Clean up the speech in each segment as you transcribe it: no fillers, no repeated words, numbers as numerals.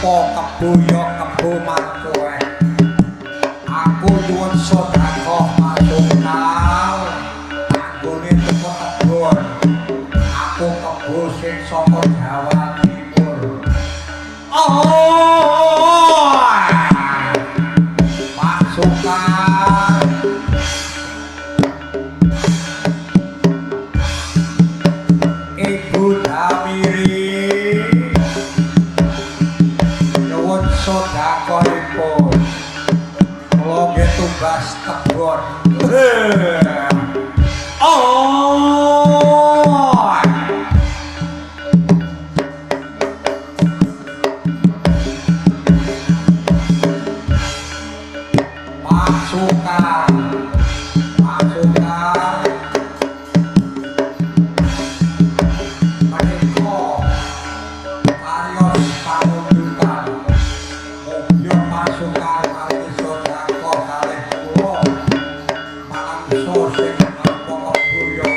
apa kebuya kebu mantuwe aku nyuwun sedekah masukal anggone teko kebon aku kebu sing saka Jawa Timur masukal Ibu Damiri nyuwun sedekahipun kula nggih tumbas kebon pasukan menika karya pangundukan mobil pasukan kali sedekah kalih kula mangsa sing apa kebuya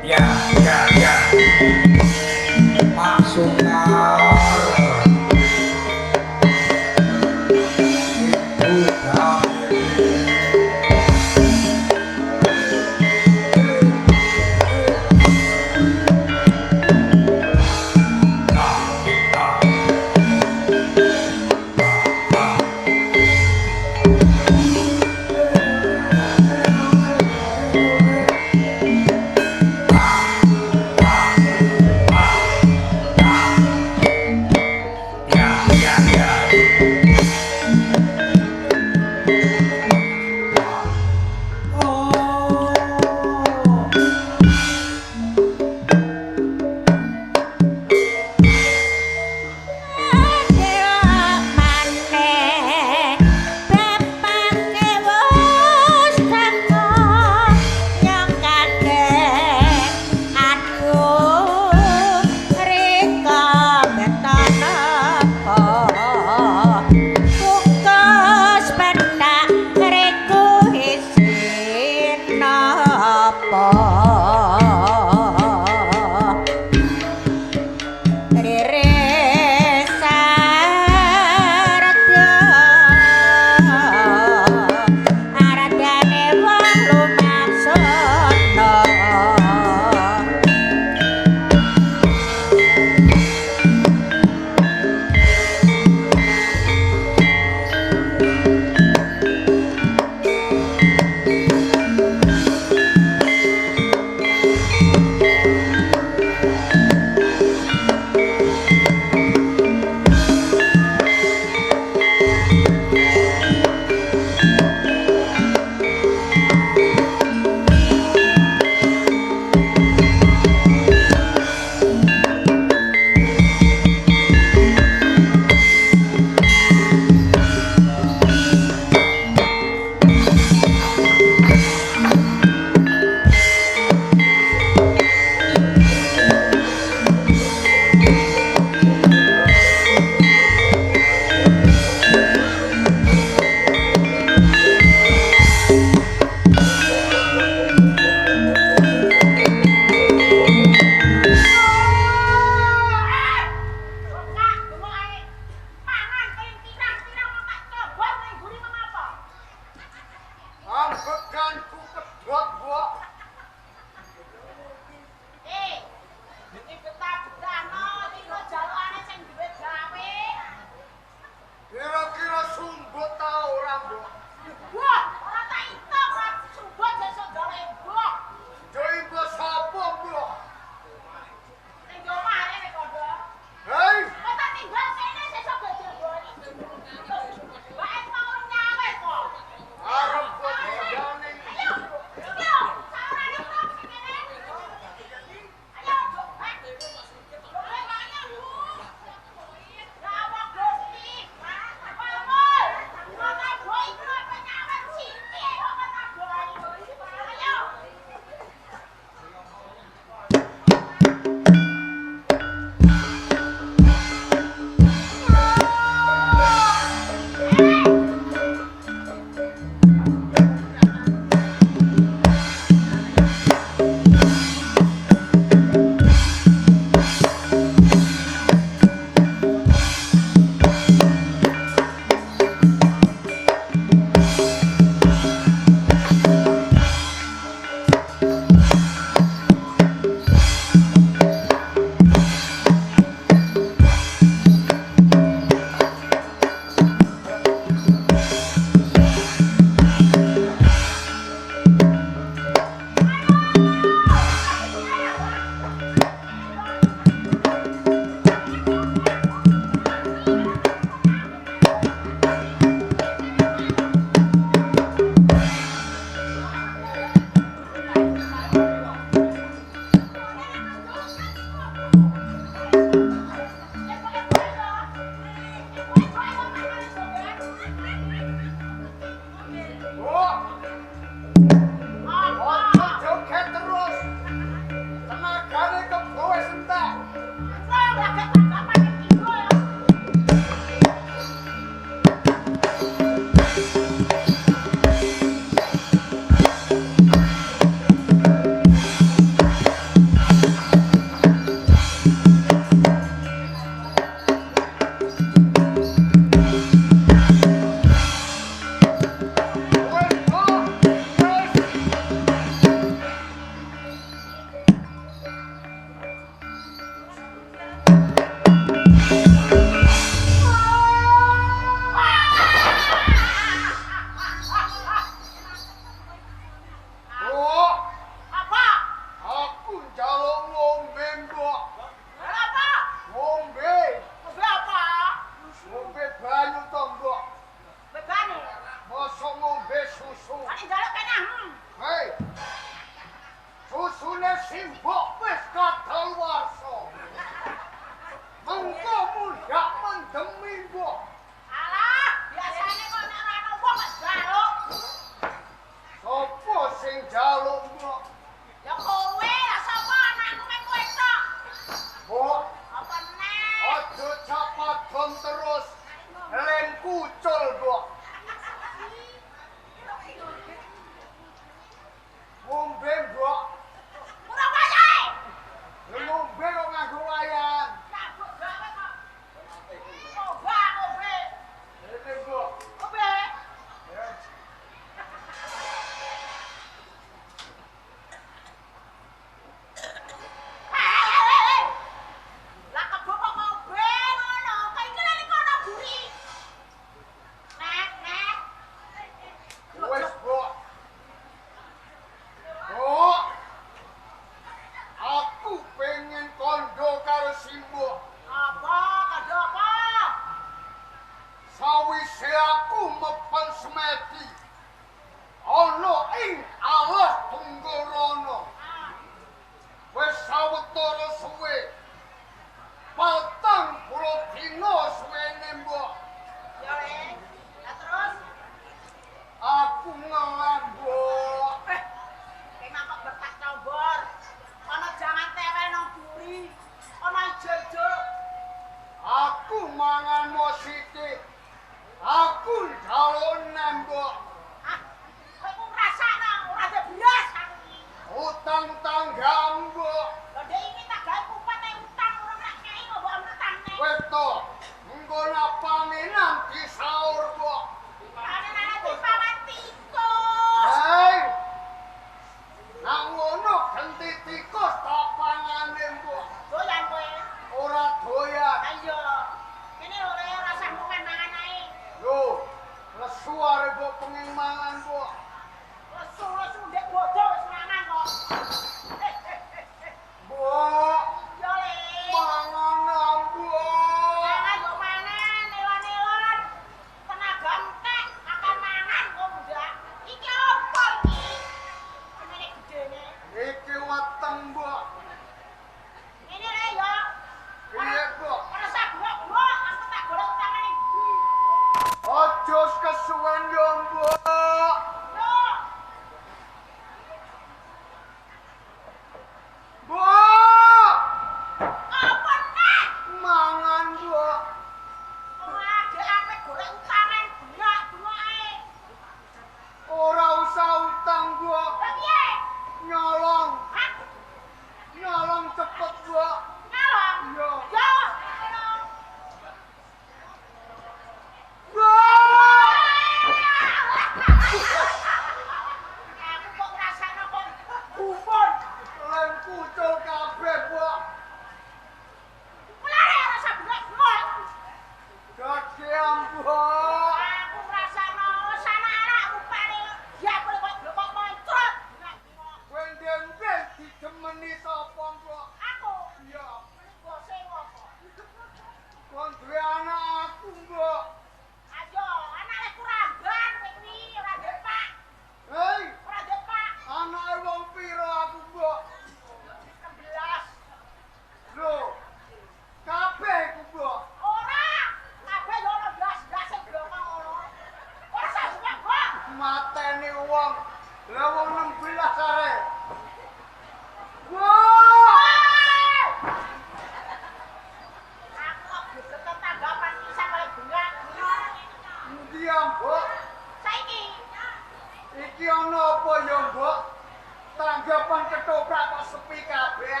Jopan ketoprak kok sepi kabeh.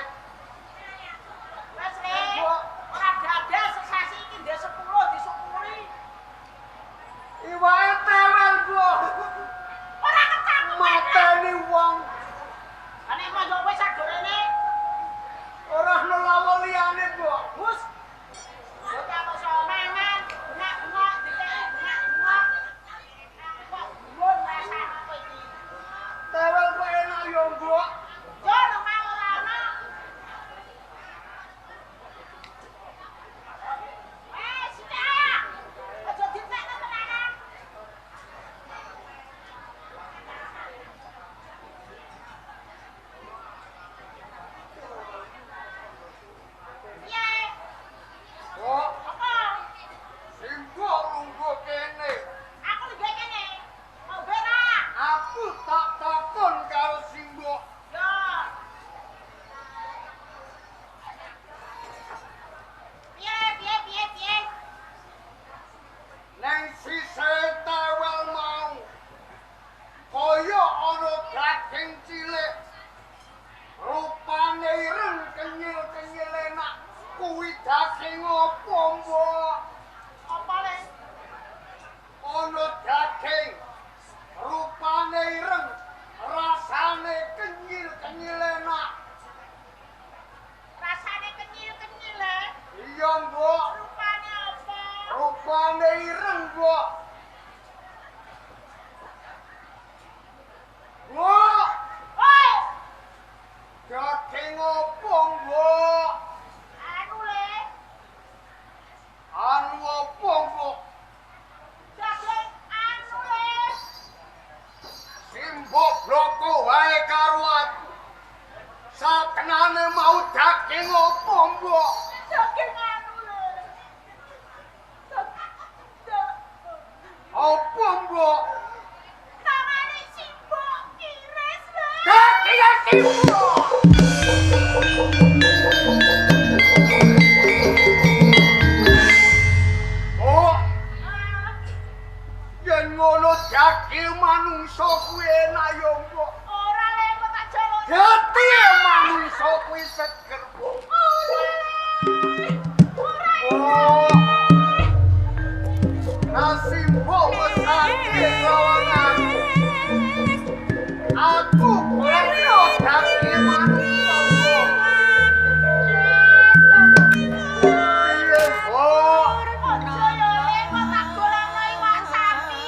Wes Le, ora gadah sesasi iki ndek 10 disukuri. Iwae tewel kok. Ora kecangkem. Mateni wong. Ane mondo wis sagorene. Ora ono lawon liyane, kok. Gus. Bocah kok iso mangan, bengak-bengak dikeki bengak-bengak. Kok belum rasane kowe iki. Tewel kok enak yo, Mbok. Yo nang mau ora ono. Sithik. Aja ditekno tenanan. Piye? Kok Apa? simbok lungguh kene. Aku lagi kene. Mau berak. Aku tak takon karo simbok. Yo. Piye? Neng sise tewel mau. Kaya ana daging cilik. Rupane ireng kenyil-kenyil enak. Kuwi daging opo, Mbok? Apa le? Ana daging. Rupane ireng. Rasane kenyil-kenyil enak. Rasane kenyil-kenyil le. Iya, Mbok. Rupane apa? Rupane ireng, Mbok. Mbok, Oi, daging opo, Mbok? anu le. Anu opo, Mbok? Daging anu le. Simbok bloko wae karo aku. Sakenane mau daging opo, Mbok? Daging anu le. Opo, Mbok? Tangane simbok iris le. Daging simbok. Oh, yen ngono daging manungsa kuwi enak yo, Mbok. Ora le kok tak jaluk. Dadi manungsa kuwi seger, Mbok. Ora. Oh. Nasi mbok wis ati lawan aku. Aku koyo daging manungsa. Piye, Mbok? Ojo yo le kok tak golekno iwak sapi.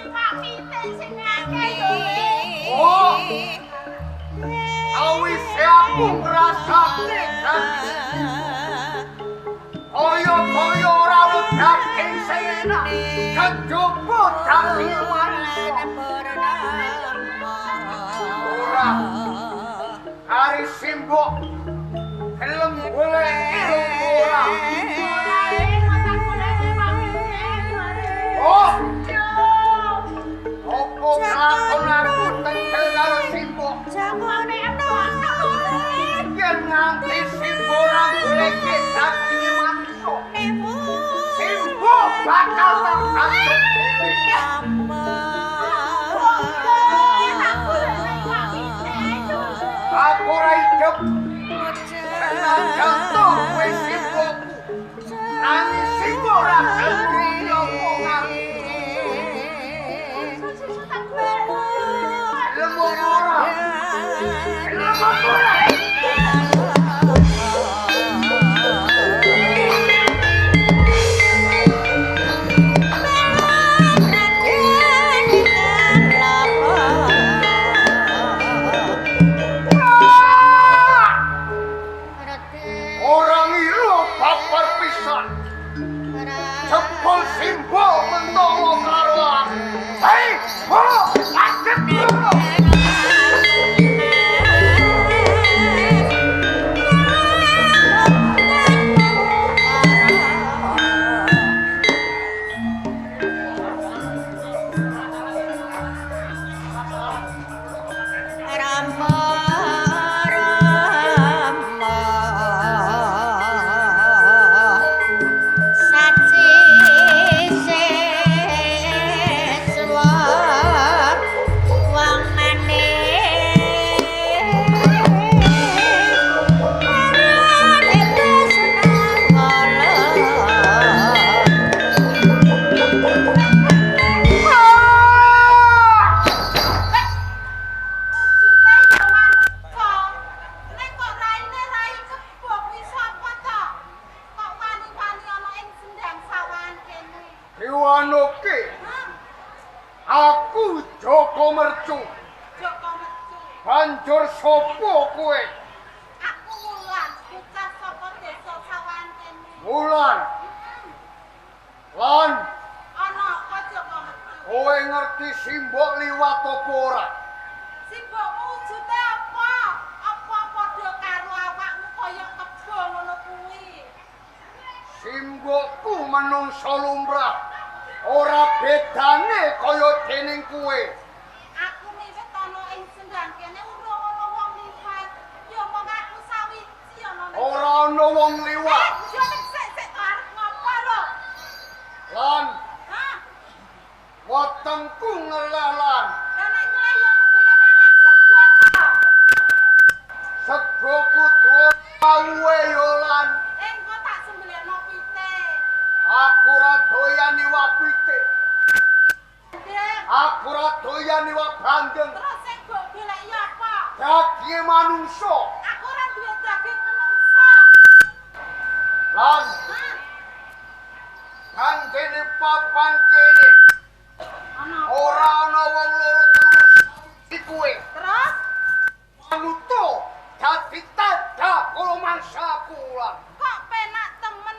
Iwak pitik sing akeh yo le. Oh. Awis aku ngrasake daging. Koyo ora daging sing enak. Kejaba daging manungsa. Ora. Hari simbok. Gelem golek ora. Ora le kok tak golekno iwak pitik. Oh, Yo. opo ngakon aku tengkel karo simbok. Jangone apa? Yen nganti simbok ora golek daging manungsa. Simbok bakal tak kasut dhewe. Aku ora idep. Jantung wis Diwanoke. Aku Joko Mercu. Joko Mercu. Banjur sapa kowe? Aku Wulan, bocah saka desa Sawanten. Wulan. Lan, Ana apa Joko Mercu? kowe ngerti simbok liwat apa ora? Simbokmu wujude apa? Apa padha karo awakmu kaya kebo ngono kuwi? Simbokku menungso lumrah. Ora bedane kaya dening kowe. Aku miwit ana ing sendang kene urung ana wong liwat. Ya mong aku sawiji ana. Ora ana wong liwat. Yo sik arep ngapa lho? Lan, Hah? wetengku ngelalan. Lah nek nglayang kene mangan sego ta? Sego kudu awe yo lan. Engko tak sembelihno pitik. Aku ora doyan iwak pitik. Ndek, Aku ora doyan iwak bandeng. terus sing mbok goleki apa? Daging manungsa. Aku ora duwe daging menungsa. Lan, Hah? kandene papan kene Ana ora ana wong loro terus iki kowe. terus Manuto dadi tadah kula mangsaku lan. kok penak temen.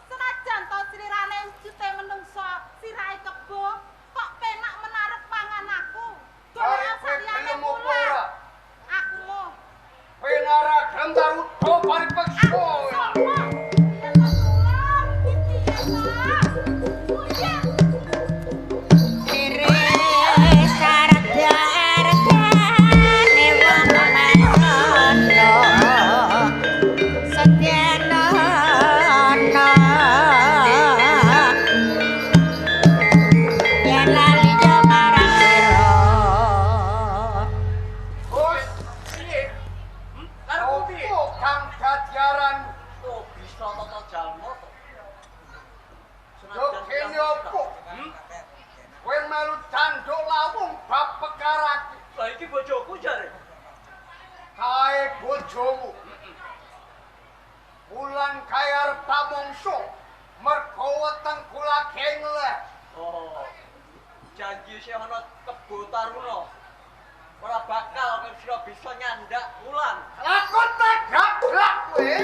Senajan to slirane wujute menungsa, sirahe kebo, kok penak menarep pangan aku. Are Golek kowe saliyane gelem apa kula. ora? Aku mau. Penara gambar udo paripeksa. Bos, piye? Karo piye? Kang dadiaran Bisa tata jalma to. yo kene opo? Kowe melu canduk lawung bab perkara iki. Lah iki bojoku jare. Kae bojomu. Wulan kae arep tamongso. Mergo weteng kula gengleh. Oh. Janji sing ana kebo taruna. Ora bakal kowe sira bisa nyandak wulan. Aku tegak blak kowe.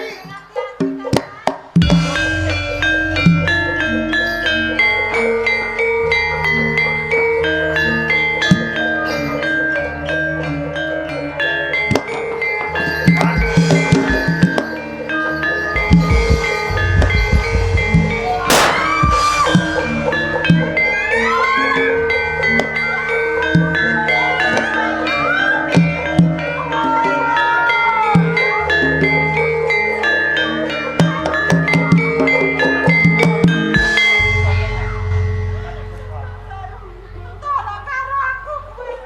Tolong karo aku kuwi.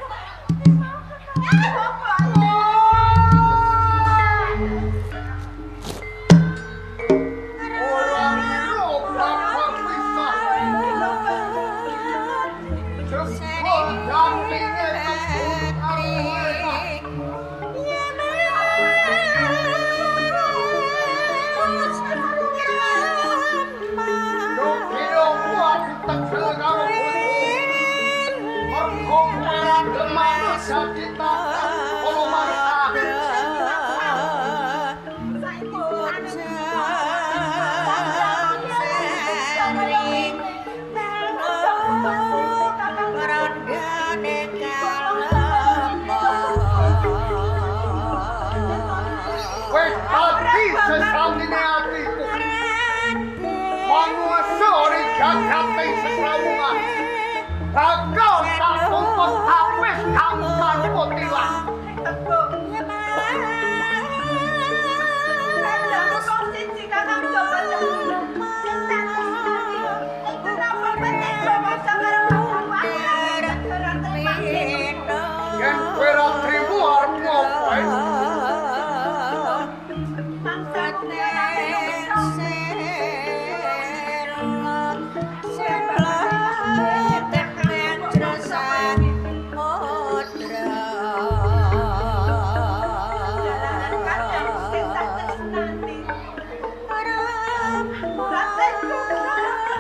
Ora lho bapak pisah. Jebul dampinge kebun awe. Yo kira kuat tegel karo bojomu. Mergo ora demane dadi tadah kula mangsaku. Wes dadi sesamine atiku. Manusa ora jagate sesrawungan. Bakal tak tumpes apis kang tanpa tilang. Yen kowe ora trimo arep ngopo? Modra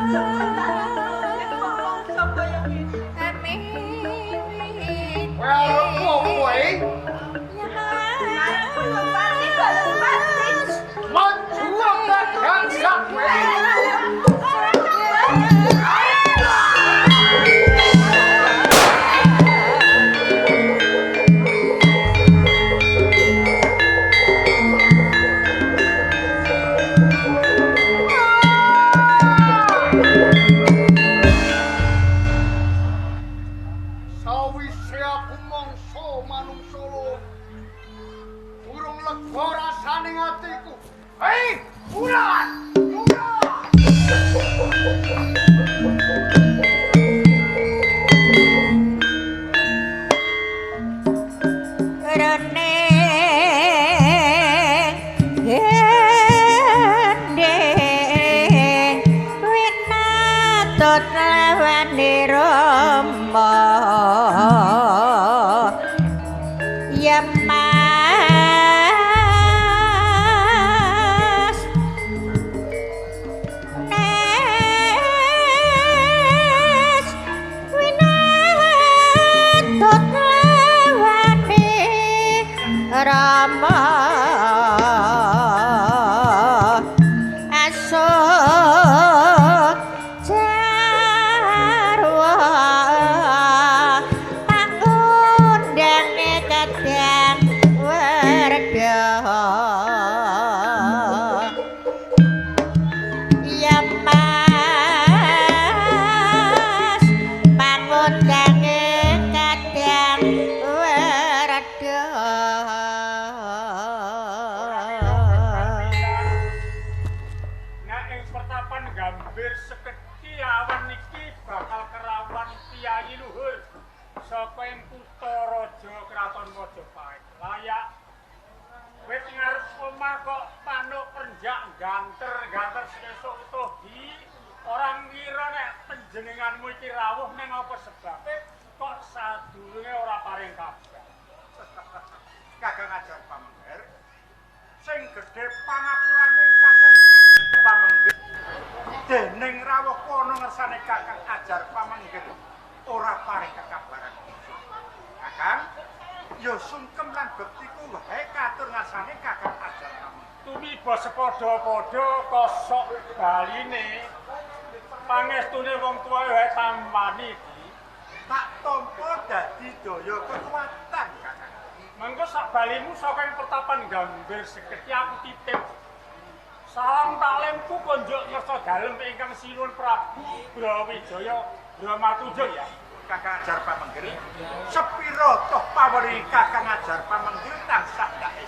Sawise aku mangsa manungsa loro. Urung lega rasane atiku. Hei, bulan! Jenenganmu iki rawuh ning apa sebabe kok sadurunge ora paring kabar. Kakang Ajar Pamengger sing gedhe pangapurane Kakang Pamengger dening rawuh kono ngersane Kakang Ajar Pamengger ora paring kekabaran. Kakang ya sungkem lan bektiku wae katur ngersane Kakang Ajar Pamengger. Tumiba sepadha-padha kosok baline pangestune wong tuwa wae tampani iki tak tampa dadi daya kekuatan Kakang. mengko sak balimu saka ing pertapan Gambir Seketi aku titip salam taklimku konjuk ngersa dalem ingkang sinuwun Prabu Brawijaya Bramatuja ya Kakang Ajar Pamengger sepira toh paweri Kakang Ajar Pamengger tansah dae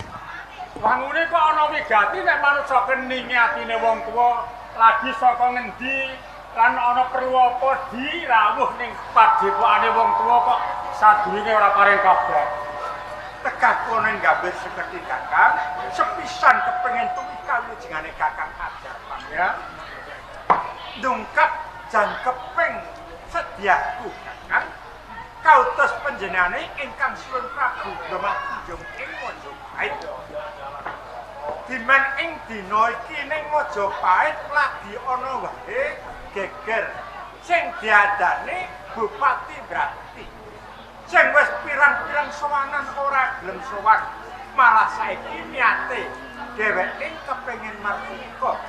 wangune kok ana wigati nek manungsa keninge atine wong tuwa lagi saka ngendi lan ana perlu apa dirawuh ning padhepokane wong tuwa kok sadurunge ora paring kabar. Tegaku ning Gambir Seketi Kakang, sepisan kepengin tuwikawujengane Kakang Ajar Pamengger. Ya. Ndungkap jan keping sediaku Kakang. Kautus panjenengane ingkang Suwun Prabu Bramatuja ing Majapahit. Dimen ing dina iki ning Majapahit lagi ana wae geger sing diadani Bupati Brati sing wis pirang-pirang sowanan ora gelem sowan malah saiki niate dheweke kepengin mardika.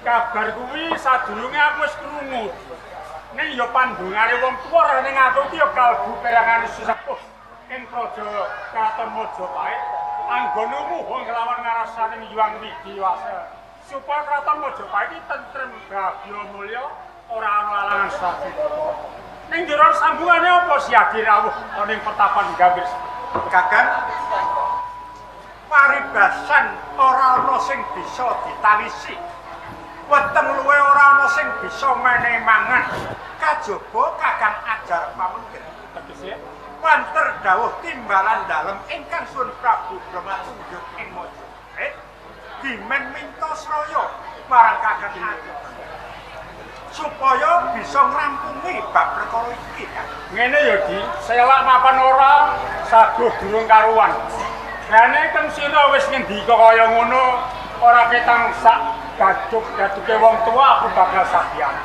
Kabar kuwi sadurunge aku wis krungu. Ning ya pandungane wong tuwa ning aku ki ya kalbu perangane sesepuh ing Praja Kraton Majapahit anggon umuh nglawan ngarasane Hyang Widiwasa. Supaya Kraton Majapahit iki tentrem babya mulya ora ana alangan satunggal. Ning jero sambungane apa siagi rawuh ning pertapan Gambir? Kakang paribasan ora ana sing bisa ditalisi. Weteng luwe ora ana sing bisa menehi mangan. Kajaba Kakang Ajar Pamengger. Tegese Wanter dawuh timbalan dalem ingkang Suwun Prabu Bramatuja ing Majapahit dimen mintos royo marang Kakang Ajar supaya bisa ngrampungi bab perkara iki kan. ngene ya Di, selak mapan ora saguh durung karuan. Rene kan sira wis ngendika kaya ngono, ora ketang sak gaduke wong tua aku bakal sakyan.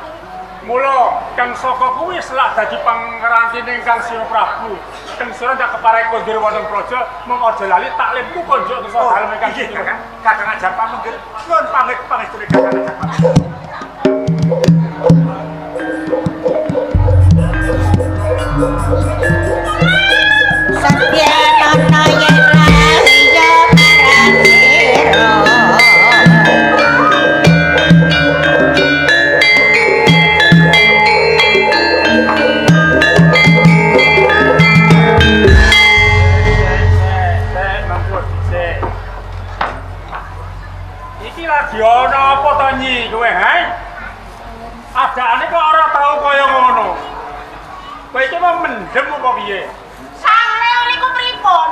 Mula kang saka kuwi selak dadi pangrantine Kang Sira Prabu. Kang Sira ndak keparai kondur wonten praja, mung aja lali taklimku konjuk kersa dalem Kang Sira. Kakang Ajar Pamengger, nyuwun pamit pangestune Kakang Ajar Pamengger. Satyana yen rahiya prasira Iki lagi ana apa to Nyi kowe, ha? Adane kok ora tau kaya ngono. Kowe iki mau mendem apa piye? sampeyan niku pripun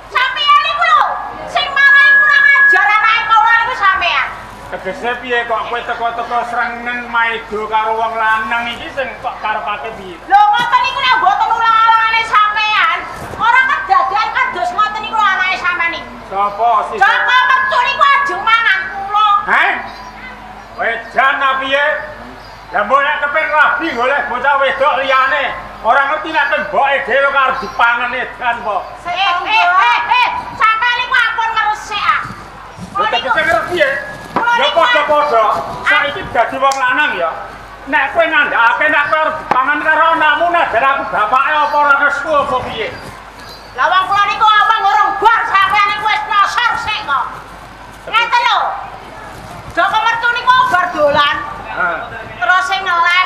sampeyan niku lho sing marai kurang ajar anake kula niku sampeyan Tegese piye kok kowe teko-teko srengen maido karo wong lanang iki sing kok karepake piye? lho ngoten niku nek mboten ulang-ulangane sampeyan ora kedadian kados ngoten niku anake sampeyan niku Sapa sih? Joko metu niku ajeng mangan kula Hah? Kowe jan apa piye? Lah mbok nek kepeng rabi golek bocah wedok liyane, ora ngerti nek temboke dhewe karo dipangan edan po. sampeyan niku ampun ngerusik ah Lha tegese ngerti piye? Ya padha-padha, saiki dadi wong lanang ya. Nek kowe ngandhakake nek kowe arep dipangan karo anakmu nek jar aku bapake apa ora restu apa piye? lah wong kula niku awang ngurung bar sampeyan niku wis nyosor sik kok ngeten lho Joko mertu niku bar dolan terus sing ngeleh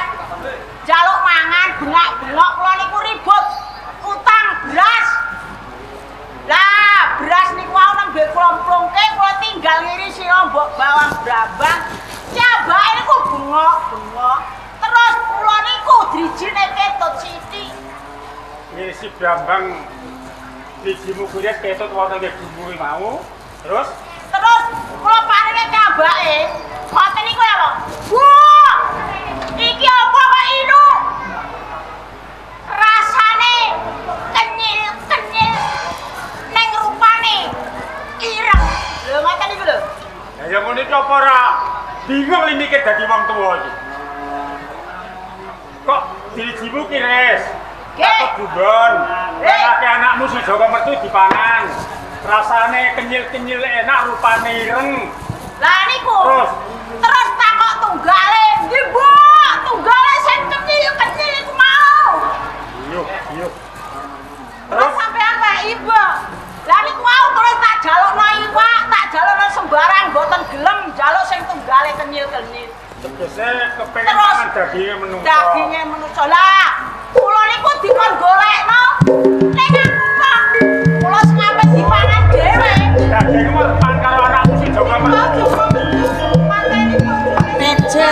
jaluk mangan bengak-bengok kula niku ribut utang beras lah beras niku wau nembe klomplongke kula tinggal ngiri sira mbok bawang brambang cabake niku bengok-bengok terus kula niku drijine ketut sithik Ngisi Brambang dijimu kuwi ketut wonten nggih bumbu mau. Terus kula paringe cabake ngoten niku ya lho wah iki apa kok inu rasane kenyil-kenyil ning rupane ireng lho ngoten niku lho ya yang ngono iki apa ora bingung li mikir dadi wong tuwa iki. Kok dijimu ki res? Takut bugon. Anake anakmu si Joko mertu dipangan. Rasane kenyil-kenyil enak rupane ireng. lah niku Terus takok tunggale nggih Mbok tunggale sing kenyil-kenyil iku mau yuk. terus sampean wae ibu lah niku mau terus tak jalukno iwak tak jalukno sembarang mboten gelem jaluk sing tunggale kenyil-kenyil tegese kepengen mangan daginge menungso. daginge menungso lah kula niku dikon golekno ning aku kok kula sampe dipangan dhewe Daginge mau tepan karo anakmu si Joko mertu. mateni Meja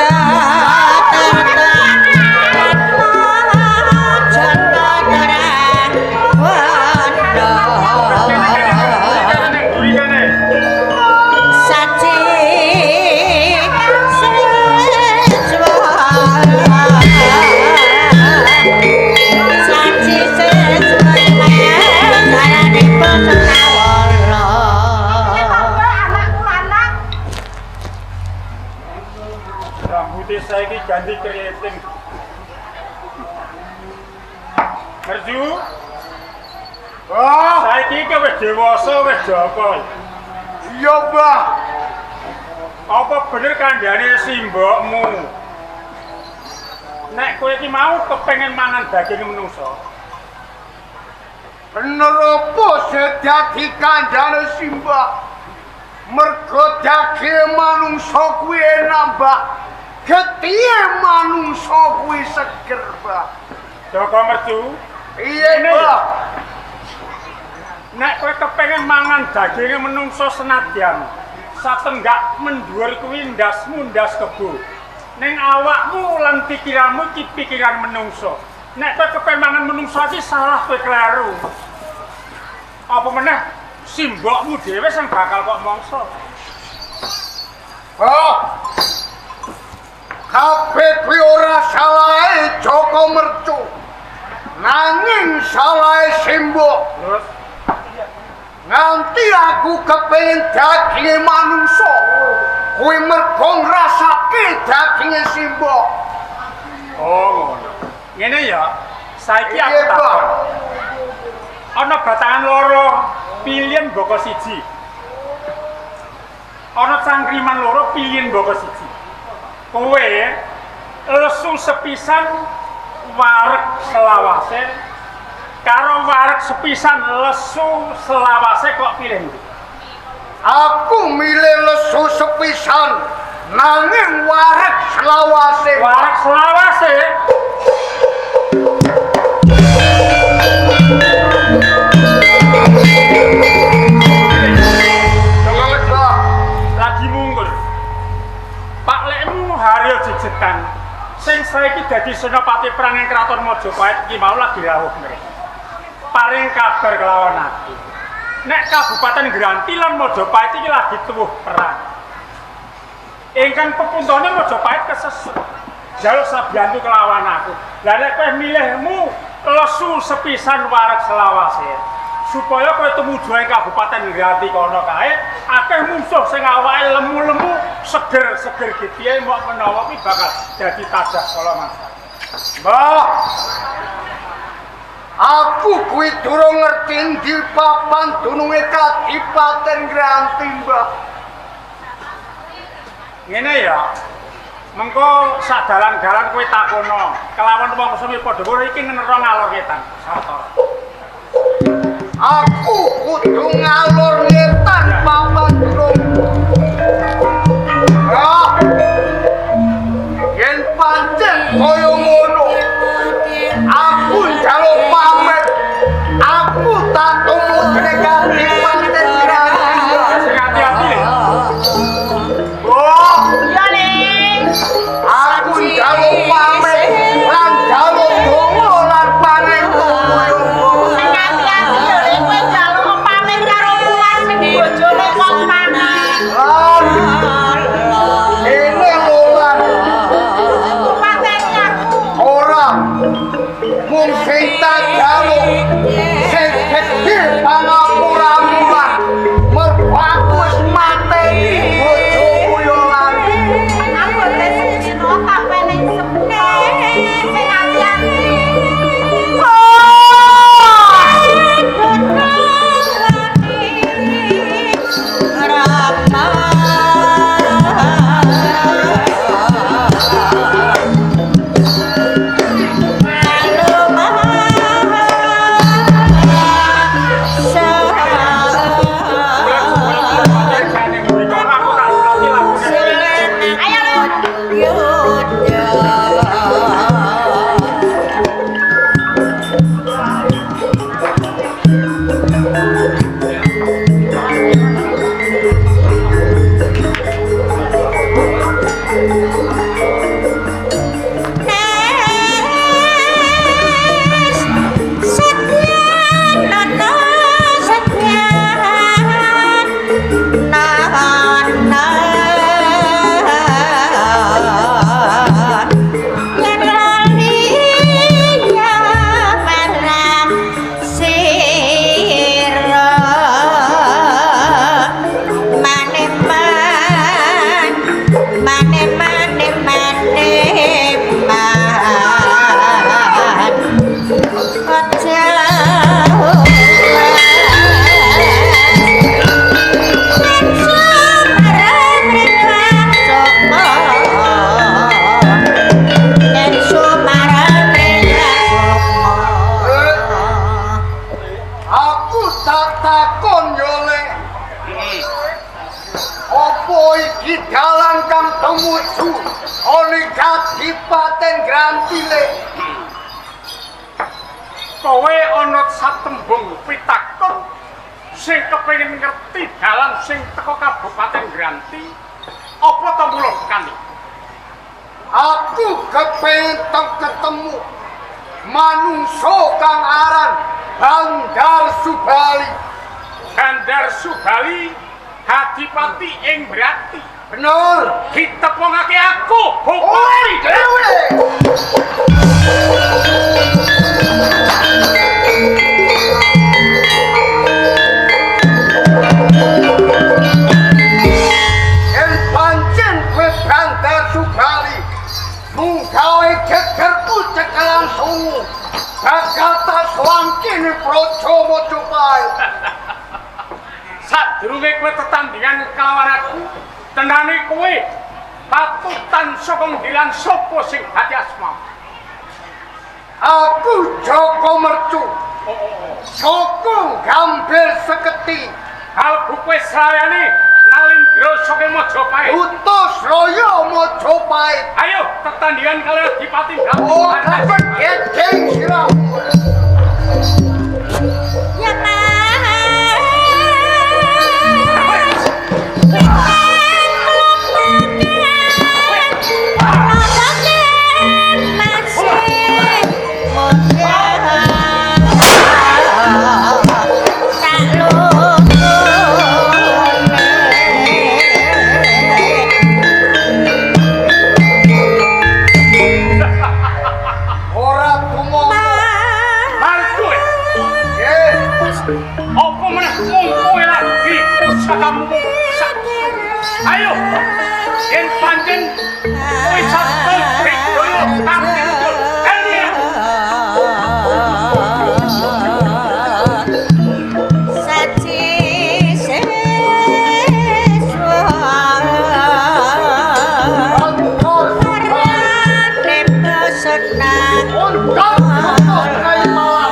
Rambutnya saiki ganti keriting. Merju. Saiki iki wis dewasa wis Joko. Iya, Mbah. Apa bener kandhane simbokmu? Nek kowe iki mau kepengen mangan daging menungso. Bener apa sedadi kandhane Simbah? Mergo daging manungsa kuwi enak, Mbah. Getihe manungsa kuwi seger, Mbah. Joko merju. Iya, Ini. Mbah. Nek kowe kepengen mangan daging menungso senadyan satenggak mendhuwur kuwi ndas-mundas kebo. Ning awakmu lan pikiranmu iki pikiran menungso. Nek kowe kepengen mangan menungso iki salah kowe kleru. Apa meneh simbokmu dhewe sing bakal kok mangsa. Kabeh kuwi ora salahe Joko Mercu. Nanging salahe Simbok. Terus Nganti aku kepengin daging manungsa. Kuwi mergo ngrasake daginge Simbok. Oh, ngono. Ngene ya. Saiki aku Piye, takon. Pak? Ana batangan loro, pilihan boko siji. Ana cangkriman loro, pilihan boko siji. Kowe lesu sepisan wareg selawase karo wareg sepisan lesu selawase kok pilih ndi? Aku milih lesu sepisan nanging wareg selawase. Wareg selawase. Lagi munggul. Pak Lekmu Haryo Jejetan sing saiki dadi senopati perang ing Kraton Majapahit iki mau lagi rawuh mriki. Paring kabar kelawan aku. Nek Kabupaten Granti lan Majapahit iki lagi tuwuh perang. Ingkang pepuntone Majapahit kesesut. Jaluk sabiyantu kelawan aku. Lah nek kowe milihmu lesu sepisan wareg selawase. Supaya kowe tumuju ing Kabupaten Granti kono kae, akeh musuh sing awake lemu-lemu, seger-seger gitihe mbok menawa kuwi bakal dadi tajak kala masa. Mbah, aku kuwi durung ngerti ndi papan dununge Kadipaten Granti, Mbah. Ngene ya. Mengko sadalan-dalan kowe takono, kelawan wong semi padha kowe iki ngenero ngalor ketan, Sartara. Aku kudu ngalor ngetan papan durung. Ah, yen pancen kaya ngono, aku njaluk pamit. Aku tak temu dening Kadipaten Granti. Sing hati-hati lho. Oh, Iya, Le. aku njaluk pamit lan njaluk donga lan pangapunten. Sing hati-hati lho, Le. Kowe njaluk pamit karo Puan sing bojone kok pamit. Ini Wulan Pateni aku. ora mung sing tak jaluk sing gedhe pangapura Wulan mergo aku wis mateni bojoku Yolan. Aku wis seno tak pening sepuro. Sing hati-hati. Ayo, Le. Aku tak takon yo Le. Apa iki dalan kang tumuju oleh Kadipaten Granti Le? Kowe ana satembung pitakon sing kepengin ngerti dalan sing teko Kabupaten Granti apa to mula kani? Aku kepengin ketemu manungsa kang aran Bandar Subali. Bandar Subali Hadipati ing Brati. Bener. Ditepungake aku, Oi Bupati dhewe. Yen pancen kowe Bandar Subali, Munggawe gegerku cekalan sungu. Jakarta swangkini projo Mojopahit. Sadurunge kowe tetandingan kelawan aku, tenane kowe patutan saka ngilang sapa sing dadi asma. Aku Joko Mercu. Soko Gambir Seketi. Kalbu kowe srayane Nalindra saka Mojopahit. Utus Raya Mojopahit. Ayo tetandingan kalian Adipati Galuh. Oh, dapat gedeng siramu. Ya Ora tumono. Marco. Apa meneh mung kowe lagi pusakamu ayo yen pancen kowe saben bedoyo tapi betul Untung kai malam.